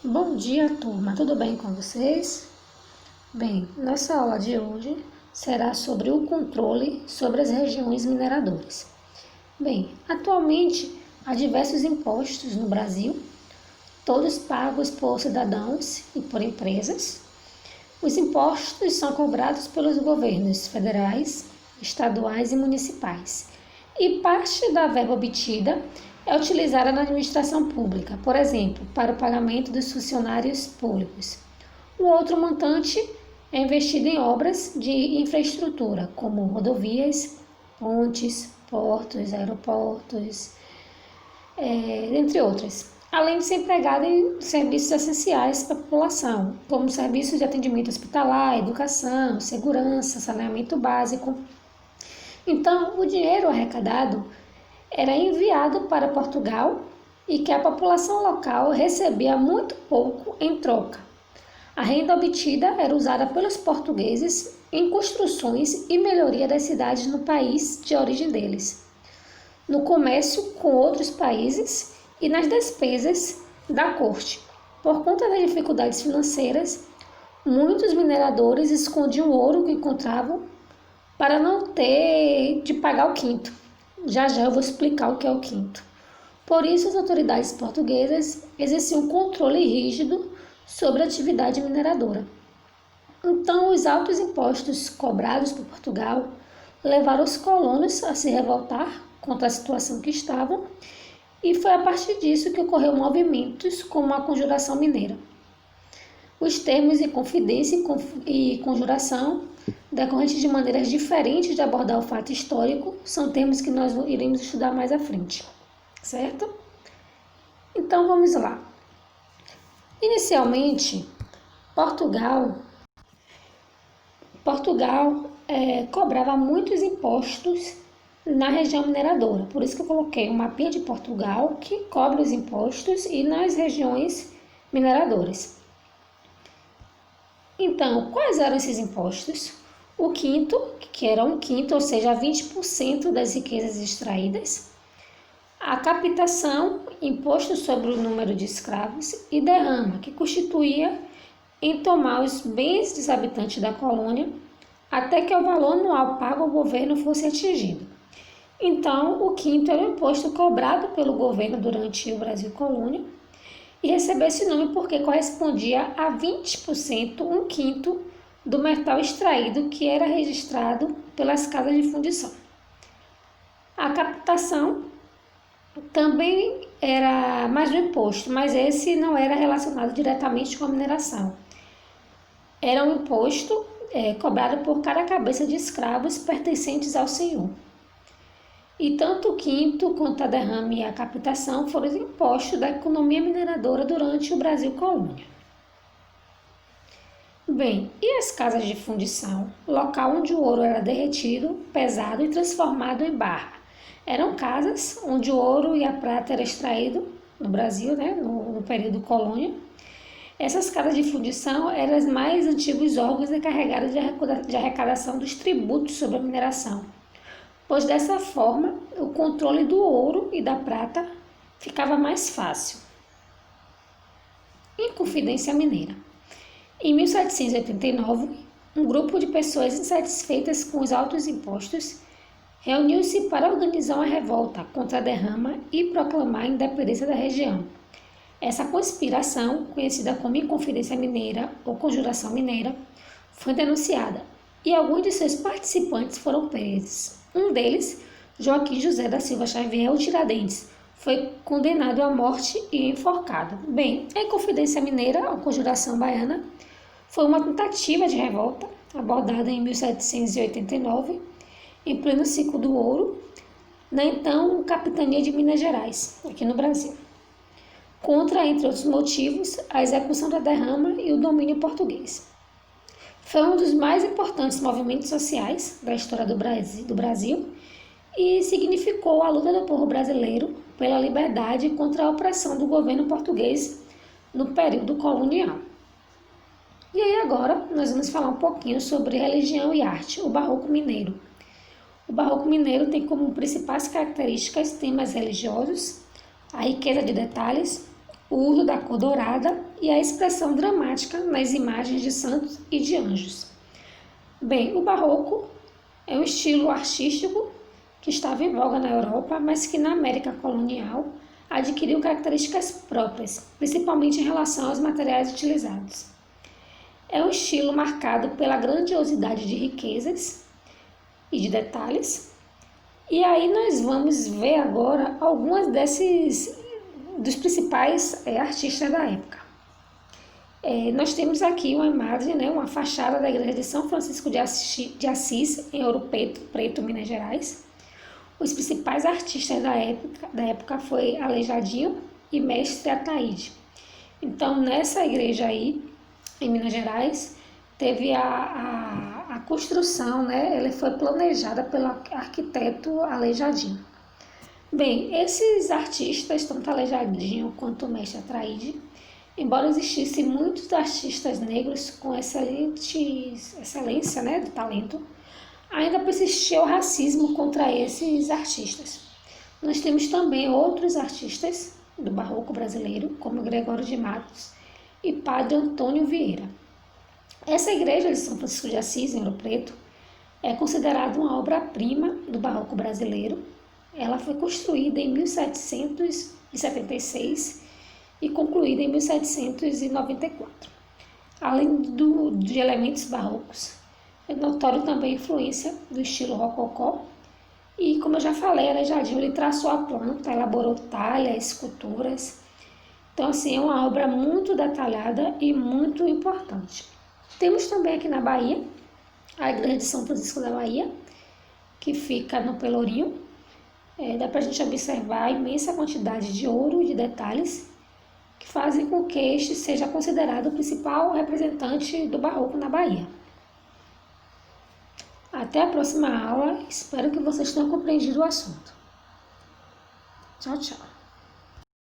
Bom dia, turma. Tudo bem com vocês? Bem, nossa aula de hoje será sobre o controle sobre as regiões mineradoras. Bem, atualmente há diversos impostos no Brasil, todos pagos por cidadãos e por empresas. Os impostos são cobrados pelos governos federais, estaduais e municipais, e parte da verba obtida é utilizada na administração pública, por exemplo, para o pagamento dos funcionários públicos. O outro montante é investido em obras de infraestrutura, como rodovias, pontes, portos, aeroportos, entre outras, além de ser empregado em serviços essenciais para a população, como serviços de atendimento hospitalar, educação, segurança, saneamento básico. Então, o dinheiro arrecadado era enviado para Portugal e que a população local recebia muito pouco em troca. A renda obtida era usada pelos portugueses em construções e melhoria das cidades no país de origem deles, no comércio com outros países e nas despesas da corte. Por conta das dificuldades financeiras, muitos mineradores escondiam o ouro que encontravam para não ter de pagar o quinto. Já eu vou explicar o que é o quinto. Por isso, as autoridades portuguesas exerciam um controle rígido sobre a atividade mineradora. Então, os altos impostos cobrados por Portugal levaram os colonos a se revoltar contra a situação que estavam, e foi a partir disso que ocorreu movimentos como a Conjuração Mineira. Os termos de confidência e conjuração, decorrentes de maneiras diferentes de abordar o fato histórico, são termos que nós iremos estudar mais à frente, certo? Então vamos lá. Inicialmente, Portugal cobrava muitos impostos na região mineradora, por isso que eu coloquei um mapinha de Portugal que cobre os impostos e nas regiões mineradoras. Então, quais eram esses impostos? O quinto, que era um quinto, ou seja, 20% das riquezas extraídas. A captação, imposto sobre o número de escravos. E derrama, que constituía em tomar os bens dos habitantes da colônia até que o valor anual pago ao governo fosse atingido. Então, o quinto era o imposto cobrado pelo governo durante o Brasil colônia, e recebeu esse nome porque correspondia a 20%, um quinto, do metal extraído que era registrado pelas casas de fundição. A captação também era mais um imposto, mas esse não era relacionado diretamente com a mineração. Era um imposto cobrado por cada cabeça de escravos pertencentes ao senhor. E tanto o quinto quanto a derrame e a captação foram os impostos da economia mineradora durante o Brasil colônia. Bem, e as casas de fundição? Local onde o ouro era derretido, pesado e transformado em barra. Eram casas onde o ouro e a prata eram extraídos no Brasil, no período colônia. Essas casas de fundição eram os mais antigos órgãos encarregados de arrecadação dos tributos sobre a mineração, pois dessa forma o controle do ouro e da prata ficava mais fácil. Inconfidência mineira. Em 1789, um grupo de pessoas insatisfeitas com os altos impostos reuniu-se para organizar uma revolta contra a derrama e proclamar a independência da região. Essa conspiração, conhecida como Inconfidência Mineira ou Conjuração Mineira, foi denunciada e alguns de seus participantes foram presos. Um deles, Joaquim José da Silva Xavier, o Tiradentes, foi condenado à morte e enforcado. Bem, a Inconfidência Mineira, ou Conjuração Baiana, foi uma tentativa de revolta abordada em 1789, em pleno ciclo do ouro, na então capitania de Minas Gerais, aqui no Brasil, contra, entre outros motivos, a execução da derrama e o domínio português. Foi um dos mais importantes movimentos sociais da história do Brasil e significou a luta do povo brasileiro pela liberdade contra a opressão do governo português no período colonial. E aí agora nós vamos falar um pouquinho sobre religião e arte, o Barroco Mineiro. O Barroco Mineiro tem como principais características temas religiosos, a riqueza de detalhes, o uso da cor dourada e a expressão dramática nas imagens de santos e de anjos. Bem, o barroco é um estilo artístico que estava em voga na Europa, mas que na América colonial adquiriu características próprias, principalmente em relação aos materiais utilizados. É um estilo marcado pela grandiosidade de riquezas e de detalhes. E aí nós vamos ver agora algumas dos principais artistas da época. Nós temos aqui uma imagem, uma fachada da igreja de São Francisco de Assis, em Ouro Preto, Minas Gerais. Os principais artistas da época foi Aleijadinho e Mestre Ataíde. Então, nessa igreja aí, em Minas Gerais, teve a construção, ela foi planejada pelo arquiteto Aleijadinho. Bem, esses artistas, tanto Aleijadinho quanto o Mestre Ataíde, embora existissem muitos artistas negros com excelência, de talento, ainda persistia o racismo contra esses artistas. Nós temos também outros artistas do barroco brasileiro, como Gregório de Matos e Padre Antônio Vieira. Essa igreja de São Francisco de Assis, em Ouro Preto, é considerada uma obra-prima do barroco brasileiro. Ela foi construída em 1776 e concluída em 1794. Além de elementos barrocos, é notório também a influência do estilo rococó. E, como eu já falei, Aleijadinho ele traçou a planta, elaborou talhas, esculturas. Então, assim, é uma obra muito detalhada e muito importante. Temos também aqui na Bahia, a igreja de São Francisco da Bahia, que fica no Pelourinho. Dá para a gente observar a imensa quantidade de ouro e de detalhes que fazem com que este seja considerado o principal representante do barroco na Bahia. Até a próxima aula, espero que vocês tenham compreendido o assunto. Tchau, tchau.